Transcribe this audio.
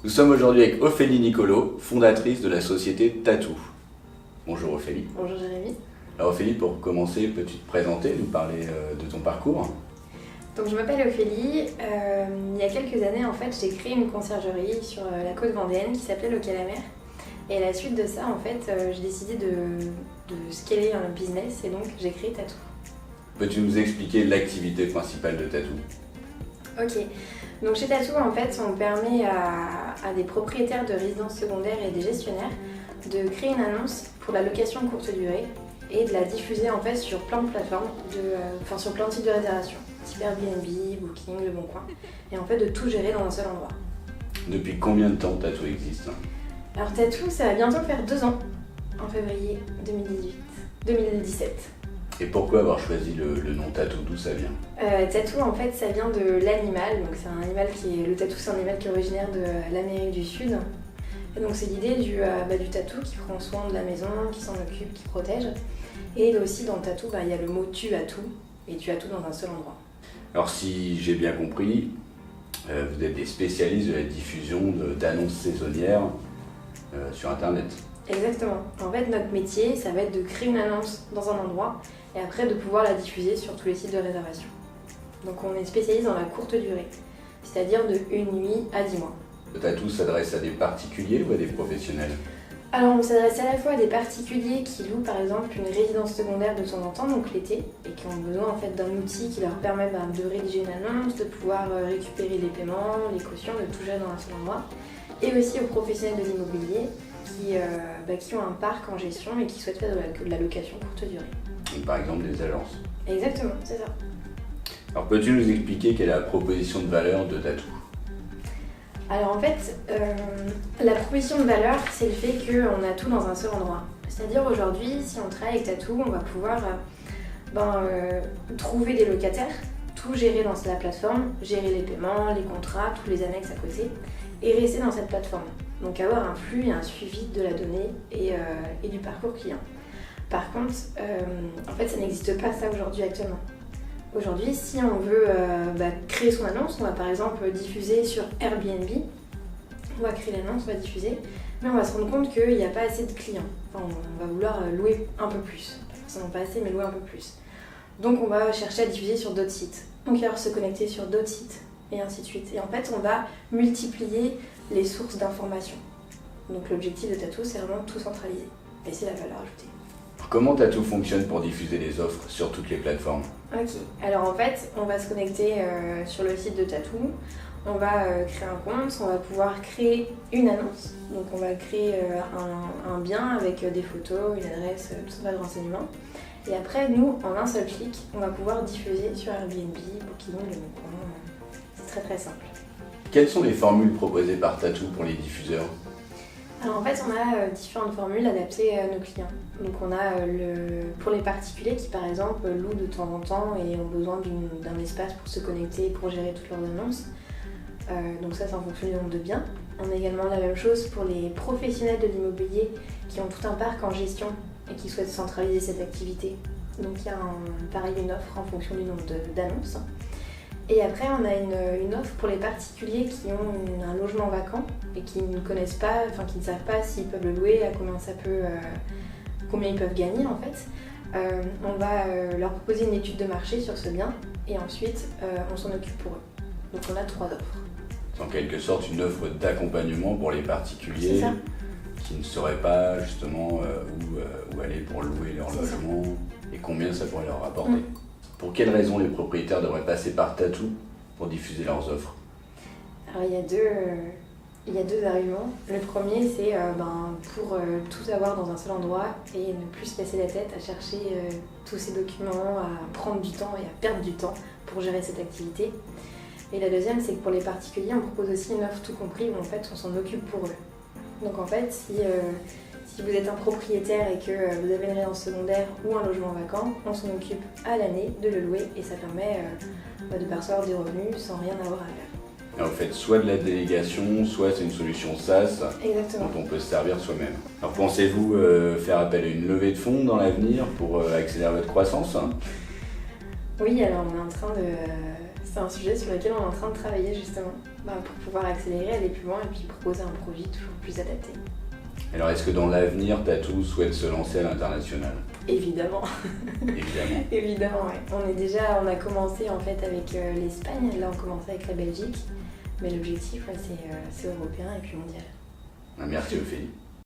Nous sommes aujourd'hui avec Ophélie Nicolo, fondatrice de la société Tattoo. Bonjour Ophélie. Bonjour Jérémy. Alors Ophélie, pour commencer, peux-tu te présenter, nous parler de ton parcours? Donc je m'appelle Ophélie. Il y a quelques années, en fait, j'ai créé une conciergerie sur la côte vendéenne qui s'appelait Local à Mer. Et à la suite de ça, en fait, j'ai décidé de scaler un business et donc j'ai créé Tattoo. Peux-tu nous expliquer l'activité principale de Tattoo? Ok. Donc chez Tattoo, en fait, on permet à des propriétaires de résidences secondaires et des gestionnaires de créer une annonce pour la location courte durée et de la diffuser en fait sur plein de plateformes, sur plein de types de réservation, type Airbnb, Booking, Le Bon Coin, et en fait de tout gérer dans un seul endroit. Depuis combien de temps Tattoo existe? Alors Tattoo, ça va bientôt faire 2 ans, en février 2017. Et pourquoi avoir choisi le nom Tattoo? D'où ça vient? Tattoo, en fait, ça vient de l'animal. Donc c'est un animal le tatou, c'est un animal qui est originaire de l'Amérique du Sud. Et donc c'est l'idée du tatou qui prend soin de la maison, qui s'en occupe, qui protège. Et aussi dans le tatou, il y a le mot tu as tout, et tu as tout dans un seul endroit. Alors si j'ai bien compris, vous êtes des spécialistes de la diffusion d'annonces saisonnières sur Internet. Exactement. En fait, notre métier, ça va être de créer une annonce dans un endroit et après de pouvoir la diffuser sur tous les sites de réservation. Donc on est spécialiste dans la courte durée, c'est-à-dire de 1 nuit à 10 mois. Le tatou s'adresse à des particuliers ou à des professionnels? Alors on s'adresse à la fois à des particuliers qui louent par exemple une résidence secondaire de temps en temps, donc l'été, et qui ont besoin en fait d'un outil qui leur permet de rédiger une annonce, de pouvoir récupérer les paiements, les cautions, de tout gérer dans un seul endroit, et aussi aux professionnels de l'immobilier qui ont un parc en gestion et qui souhaitent faire de la location courte durée. Donc, par exemple des agences. Exactement, c'est ça. Alors peux-tu nous expliquer quelle est la proposition de valeur de Tattoo? Alors en fait, la proposition de valeur, c'est le fait qu'on a tout dans un seul endroit. C'est-à-dire aujourd'hui, si on travaille avec Tattoo, on va pouvoir trouver des locataires, tout gérer dans la plateforme, gérer les paiements, les contrats, tous les annexes à côté, et rester dans cette plateforme. Donc avoir un flux et un suivi de la donnée et du parcours client. Par contre, en fait, ça n'existe pas ça aujourd'hui actuellement. Aujourd'hui, si on veut créer son annonce, on va par exemple diffuser sur Airbnb. On va créer l'annonce, on va diffuser, mais on va se rendre compte qu'il n'y a pas assez de clients. Enfin, on va vouloir louer un peu plus. Pas forcément pas assez, mais louer un peu plus. Donc on va chercher à diffuser sur d'autres sites. Donc alors se connecter sur d'autres sites, et ainsi de suite. Et en fait, on va multiplier les sources d'informations. Donc l'objectif de Tattoo, c'est vraiment tout centraliser. Et c'est la valeur ajoutée. Comment Tattoo fonctionne pour diffuser les offres sur toutes les plateformes? Ok, alors en fait, on va se connecter sur le site de Tattoo, on va créer un compte, on va pouvoir créer une annonce. Donc on va créer un bien avec des photos, une adresse, tout ça de renseignements. Et après, nous, en un seul clic, on va pouvoir diffuser sur Airbnb, Booking, Le Bon Coin. C'est très très simple. Quelles sont les formules proposées par Tattoo pour les diffuseurs? Alors en fait, on a différentes formules adaptées à nos clients. Donc on a pour les particuliers qui par exemple louent de temps en temps et ont besoin d'un espace pour se connecter, pour gérer toutes leurs annonces. Donc ça c'est en fonction du nombre de biens. On a également la même chose pour les professionnels de l'immobilier qui ont tout un parc en gestion et qui souhaitent centraliser cette activité. Donc il y a pareil une offre en fonction du nombre d'annonces. Et après, on a une offre pour les particuliers qui ont un logement vacant et qui ne connaissent pas, qui ne savent pas s'ils peuvent le louer, à combien ils peuvent gagner en fait. On va leur proposer une étude de marché sur ce bien et ensuite on s'en occupe pour eux. Donc on a 3 offres. C'est en quelque sorte une offre d'accompagnement pour les particuliers qui ne sauraient pas justement où aller pour louer leur logement et combien ça pourrait leur rapporter. Pour quelles raisons les propriétaires devraient passer par Tattoo pour diffuser leurs offres? Alors il y a deux arguments. Le premier c'est pour tout avoir dans un seul endroit et ne plus se casser la tête à chercher tous ces documents, à prendre du temps et à perdre du temps pour gérer cette activité. Et la deuxième c'est que pour les particuliers on propose aussi une offre tout compris où en fait on s'en occupe pour eux. Donc en fait si vous êtes un propriétaire et que vous avez une résidence secondaire ou un logement vacant, on s'en occupe à l'année de le louer et ça permet de percevoir des revenus sans rien avoir à faire. Alors, vous faites soit de la délégation, soit c'est une solution SaaS. Exactement. Dont on peut se servir soi-même. Alors pensez-vous faire appel à une levée de fonds dans l'avenir pour accélérer votre croissance? Oui, alors on est en train de C'est un sujet sur lequel on est en train de travailler justement, pour pouvoir accélérer, aller plus loin et puis proposer un produit toujours plus adapté. Alors est-ce que dans l'avenir, Tattoo souhaite se lancer à l'international? Évidemment. Évidemment. Évidemment, ouais. On a commencé en fait avec l'Espagne, là on commence avec la Belgique, mais l'objectif c'est européen et puis mondial. Merci Ophélie.